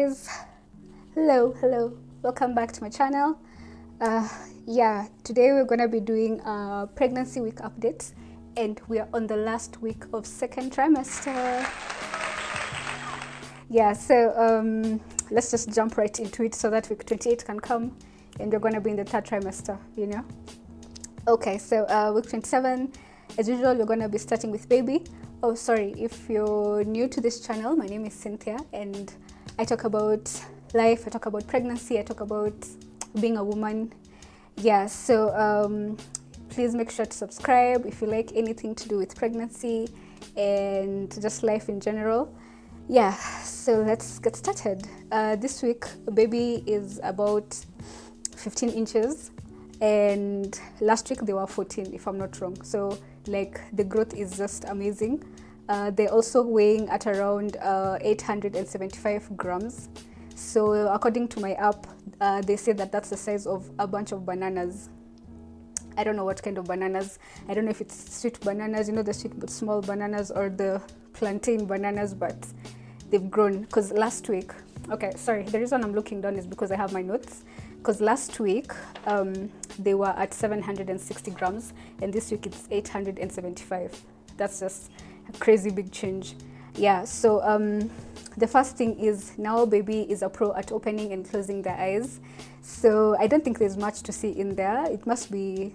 guys, hello, welcome back to my channel. Today we're gonna be doing a pregnancy week update, and we are on the last week of second trimester. Let's just jump right into it so that week 28 can come and we're gonna be in the third trimester, Okay, so week 27, as usual, we're gonna be starting with baby. Oh, sorry, if you're new to this channel, my name is Cynthia and I talk about life, I talk about pregnancy, I talk about being a woman. Please make sure to subscribe if you like anything to do with pregnancy and just life in general. So let's get started. This week, baby is about 15 inches and last week they were 14, if I'm not wrong. So like the growth is just amazing. They're also weighing at around 875 grams. So according to my app, they say that that's the size of a bunch of bananas. I don't know what kind of bananas. I don't know if it's sweet bananas, the sweet but small bananas, or the plantain bananas, but they've grown. Because last week, the reason I'm looking down is because I have my notes. Because last week they were at 760 grams and this week it's 875. That's just a crazy big change. The first thing is now baby is a pro at opening and closing their eyes. So I don't think there's much to see in there. It must be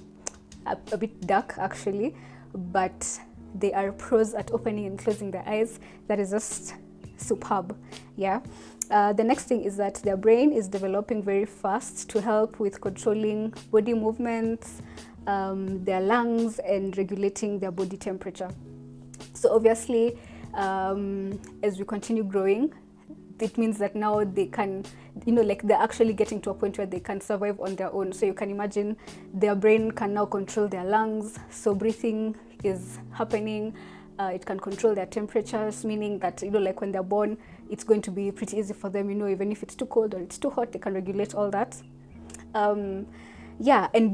a bit dark actually, but they are pros at opening and closing their eyes. That is just superb. The next thing is that their brain is developing very fast to help with controlling body movements, their lungs, and regulating their body temperature. So obviously, as we continue growing, it means that now they can, they're actually getting to a point where they can survive on their own. So you can imagine their brain can now control their lungs. So breathing is happening. It can control their temperatures, meaning that, when they're born, it's going to be pretty easy for them, even if it's too cold or it's too hot, they can regulate all that. And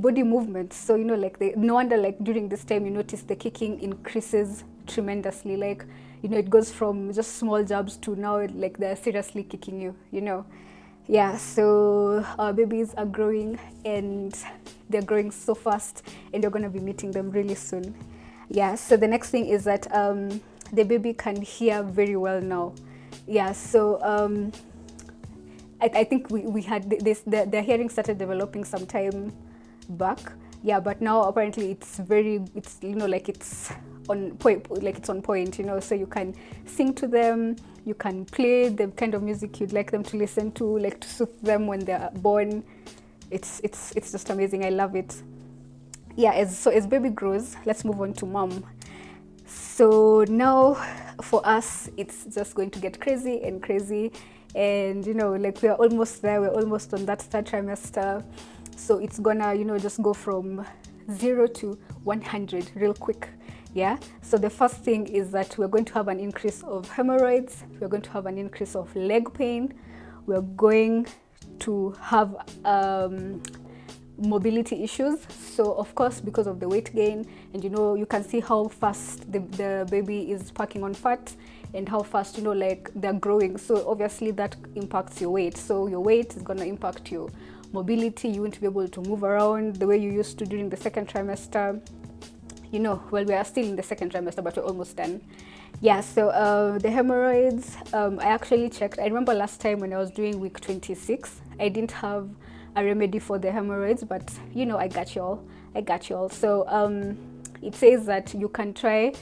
body movements. So, no wonder, during this time, you notice the kicking increases tremendously. It goes from just small jabs to now, they're seriously kicking you, So our babies are growing and they're growing so fast and you're going to be meeting them really soon. So the next thing is that the baby can hear very well now. I think we had this, their hearing started developing some time back. But now apparently it's on point, it's on point, so you can sing to them, you can play the kind of music you'd like them to listen to soothe them when they're born. It's just amazing. I love it. As baby grows, let's move on to mom. So now for us, it's just going to get crazy and crazy. And, we're almost there. We're almost on that third trimester. So it's gonna, just go from 0 to 100 real quick. So the first thing is that we're going to have an increase of hemorrhoids. We're going to have an increase of leg pain. We're going to have mobility issues. So of course, because of the weight gain, and you can see how fast the baby is packing on fat and how fast they're growing. So obviously that impacts your weight. So your weight is going to impact your mobility. You won't be able to move around the way you used to during the second trimester. Well, we are still in the second trimester, but we're almost done. The hemorrhoids, I actually checked. I remember last time when I was doing week 26, I didn't have a remedy for the hemorrhoids, but I got y'all. So it says that you can try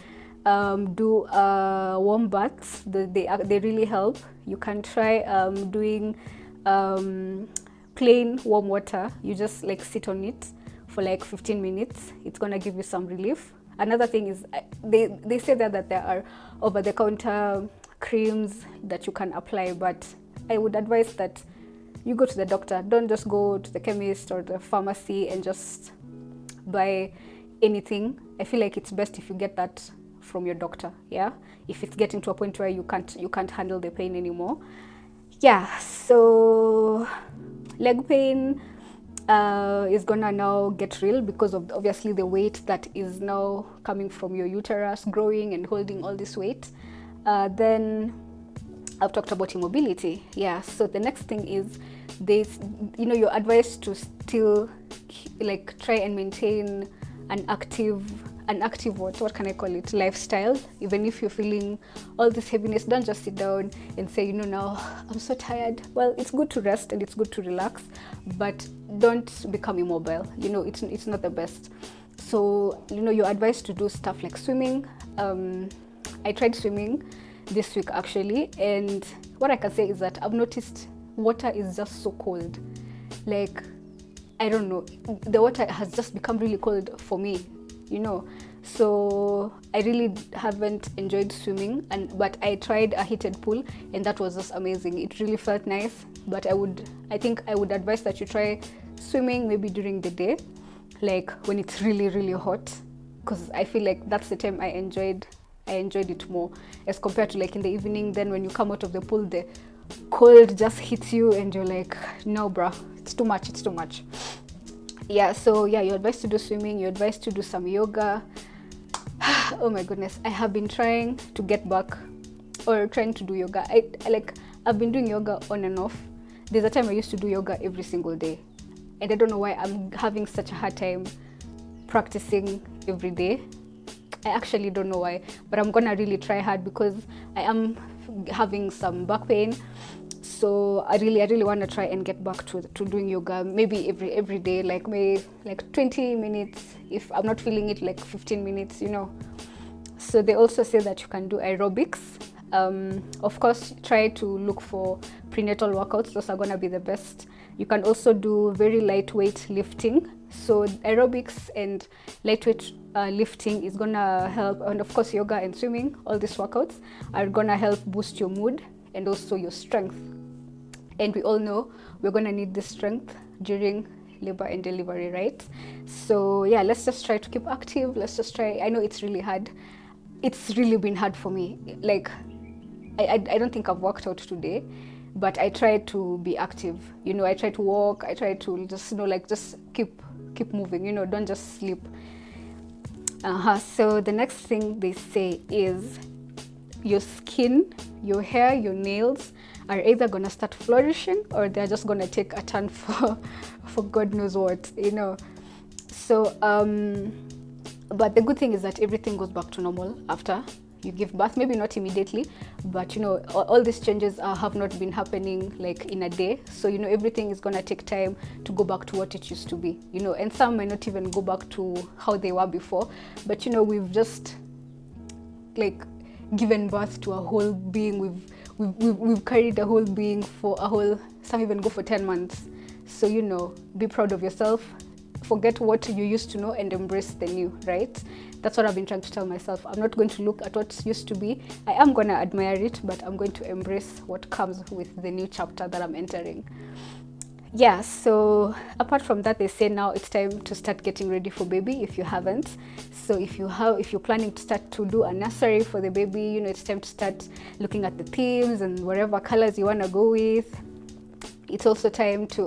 do warm baths. They really help. You can try doing plain warm water. You just sit on it for 15 minutes. It's gonna give you some relief. Another thing is they say that there are over-the-counter creams that you can apply, but I would advise that you go to the doctor. Don't just go to the chemist or the pharmacy and just buy anything. I feel like it's best if you get that from your doctor. If it's getting to a point where you can't handle the pain anymore. So leg pain is gonna now get real because of obviously the weight that is now coming from your uterus growing and holding all this weight. Then I've talked about immobility. Yeah, so the next thing is this, you're advised to still like try and maintain an active what can I call it, lifestyle. Even if you're feeling all this heaviness, don't just sit down and say, now I'm so tired. Well, it's good to rest and it's good to relax, but don't become immobile. It's not the best. So you're advised to do stuff like swimming. I tried swimming this week actually, and what I can say is that I've noticed water is just so cold. Like, I don't know, the water has just become really cold for me, so I really haven't enjoyed swimming, but I tried a heated pool and that was just amazing. It really felt nice. But I think I would advise that you try swimming maybe during the day, like when it's really, really hot, because I feel like that's the time I enjoyed it more as compared to like in the evening. Then when you come out of the pool, the cold just hits you and you're like, no bruh, it's too much. Yeah, so yeah, you're advised to do swimming, you're advised to do some yoga. Oh my goodness, I have been trying to get back or trying to do yoga. I've been doing yoga on and off. There's a time I used to do yoga every single day, and I don't know why I'm having such a hard time practicing every day. I actually don't know why, but I'm gonna really try hard because I am having some back pain. So I really want to try and get back to doing yoga, maybe every day, like maybe like 20 minutes. If I'm not feeling it, like 15 minutes, So they also say that you can do aerobics. Of course, try to look for prenatal workouts. Those are going to be the best. You can also do very lightweight lifting. So aerobics and lightweight lifting is going to help. And of course, yoga and swimming, all these workouts are going to help boost your mood and also your strength. And we all know we're going to need this strength during labor and delivery, right? So yeah, let's just try to keep active. Let's just try. I know it's really hard. It's really been hard for me. Like, I don't think I've worked out today, but I try to be active. I try to walk. I try to just, just keep moving. Don't just sleep. So the next thing they say is your skin, your hair, your nails are either gonna start flourishing or they're just gonna take a turn for God knows what, So, but the good thing is that everything goes back to normal after you give birth. Maybe not immediately, but all these changes have not been happening like in a day. So everything is gonna take time to go back to what it used to be. And some might not even go back to how they were before. But we've just like given birth to a whole being. We've carried a whole being for some even go for 10 months. So be proud of yourself, forget what you used to know and embrace the new, right? That's what I've been trying to tell myself. I'm not going to look at what used to be. I am going to admire it, but I'm going to embrace what comes with the new chapter that I'm entering. Yeah, so apart from that, they say now it's time to start getting ready for baby if you haven't. So if you're planning to start to do a nursery for the baby, it's time to start looking at the themes and whatever colors you want to go with. It's also time to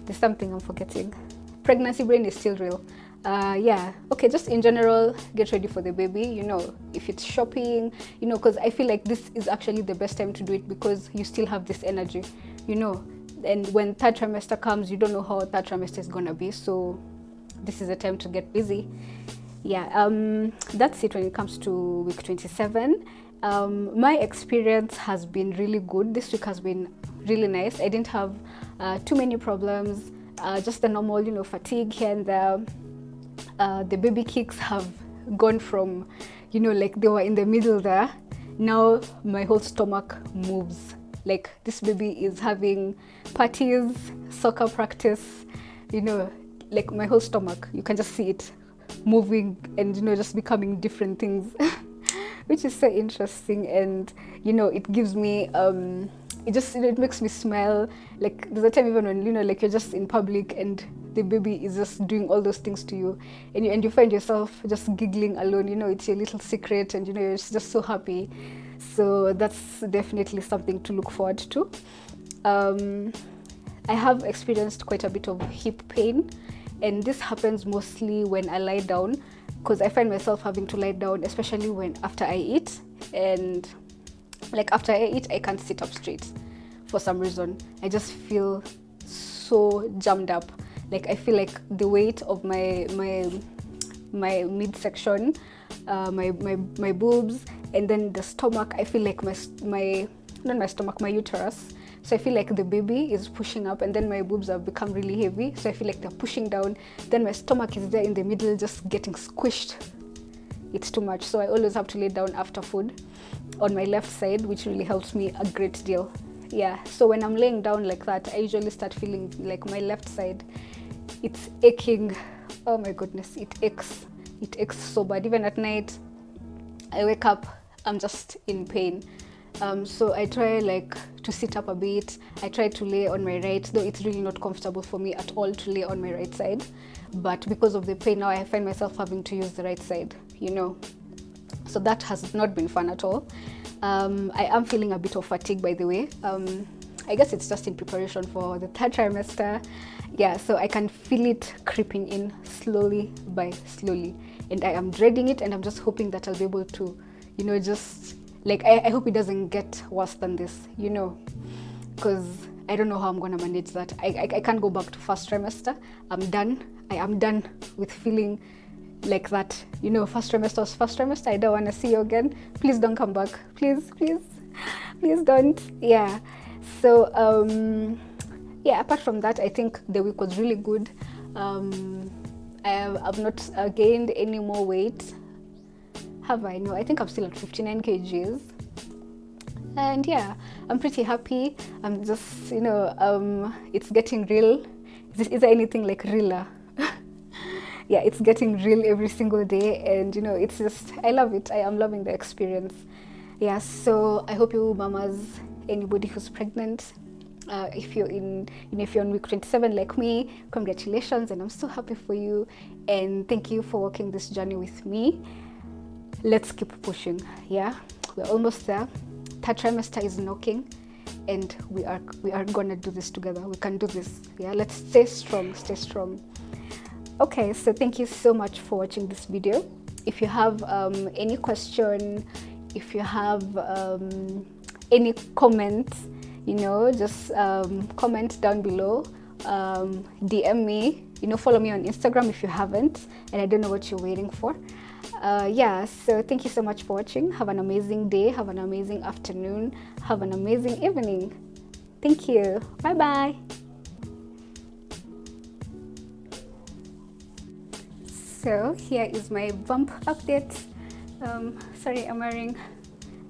there's something I'm forgetting. Pregnancy brain is still real. Yeah, okay, just in general, get ready for the baby, if it's shopping, because I feel like this is actually the best time to do it because you still have this energy, and when third trimester comes, you don't know how third trimester is gonna be, so this is the time to get busy. Yeah, that's it when it comes to week 27. My experience has been really good. This week has been really nice. I didn't have too many problems, just the normal, fatigue here and there. The baby kicks have gone from, like they were in the middle there. Now my whole stomach moves. Like this baby is having parties, soccer practice, like my whole stomach, you can just see it moving and, just becoming different things, which is so interesting. And, it gives me, it makes me smile. Like there's a time even when, like you're just in public and the baby is just doing all those things to you and you find yourself just giggling alone, it's your little secret and, you're just so happy. So that's definitely something to look forward to. I have experienced quite a bit of hip pain, and this happens mostly when I lie down, because I find myself having to lie down, especially after I eat. And Like after I eat, I can't sit up straight for some reason. I just feel so jammed up. Like I feel like the weight of my midsection, my boobs, and then the stomach. I feel like my not my stomach, my uterus. So I feel like the baby is pushing up, and then my boobs have become really heavy. So I feel like they're pushing down. Then my stomach is there in the middle, just getting squished. It's too much. So I always have to lay down after food on my left side, which really helps me a great deal. Yeah, so when I'm laying down like that, I usually start feeling like my left side, it's aching. Oh my goodness, it aches so bad. Even at night, I wake up, I'm just in pain. So I try like to sit up a bit. I try to lay on my right, though it's really not comfortable for me at all to lay on my right side. But because of the pain now, I find myself having to use the right side, you know. So that has not been fun at all. I am feeling a bit of fatigue, by the way. I guess it's just in preparation for the 3rd trimester. Yeah, so I can feel it creeping in slowly by slowly. And I am dreading it, and I'm just hoping that I'll be able to, you know, just like, I hope it doesn't get worse than this, you know, because I don't know how I'm going to manage that. I can't go back to 1st trimester. I'm done. I am done with feeling like that, you know. 1st trimester was 1st trimester. I don't want to see you again. Please don't come back. Please don't. Yeah. So yeah, apart from that, I think the week was really good. I've not gained any more weight. Have I? No, I think I'm still at 59 kgs. And yeah, I'm pretty happy. I'm just, you know, it's getting real. Is there anything like realer? Yeah, it's getting real every single day, and you know, it's just, I love it. I am loving the experience. Yeah, so I hope you mamas, anybody who's pregnant, if you're on week 27 like me, congratulations, and I'm so happy for you, and thank you for walking this journey with me. Let's keep pushing. Yeah, we're almost there. 3rd trimester is knocking, and we are gonna do this together. We can do this. Yeah, let's stay strong. Okay, so thank you so much for watching this video. If you have any question, if you have any comments, you know, just comment down below, DM me, you know, follow me on Instagram if you haven't, and I don't know what you're waiting for. Yeah, so thank you so much for watching. Have an amazing day, have an amazing afternoon, have an amazing evening. Thank you. Bye bye. So here is my bump update. Sorry, I'm wearing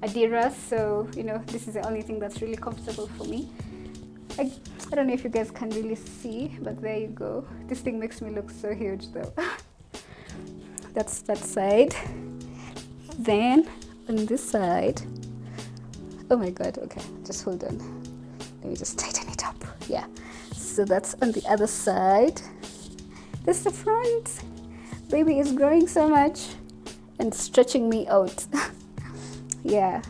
Adidas, so you know, this is the only thing that's really comfortable for me. I don't know if you guys can really see, but there you go. This thing makes me look so huge though. That's that side. Then on this side, oh my god, okay, just hold on, let me just tighten it up. Yeah, so that's on the other side. This is the front. Baby is growing so much and stretching me out. Yeah.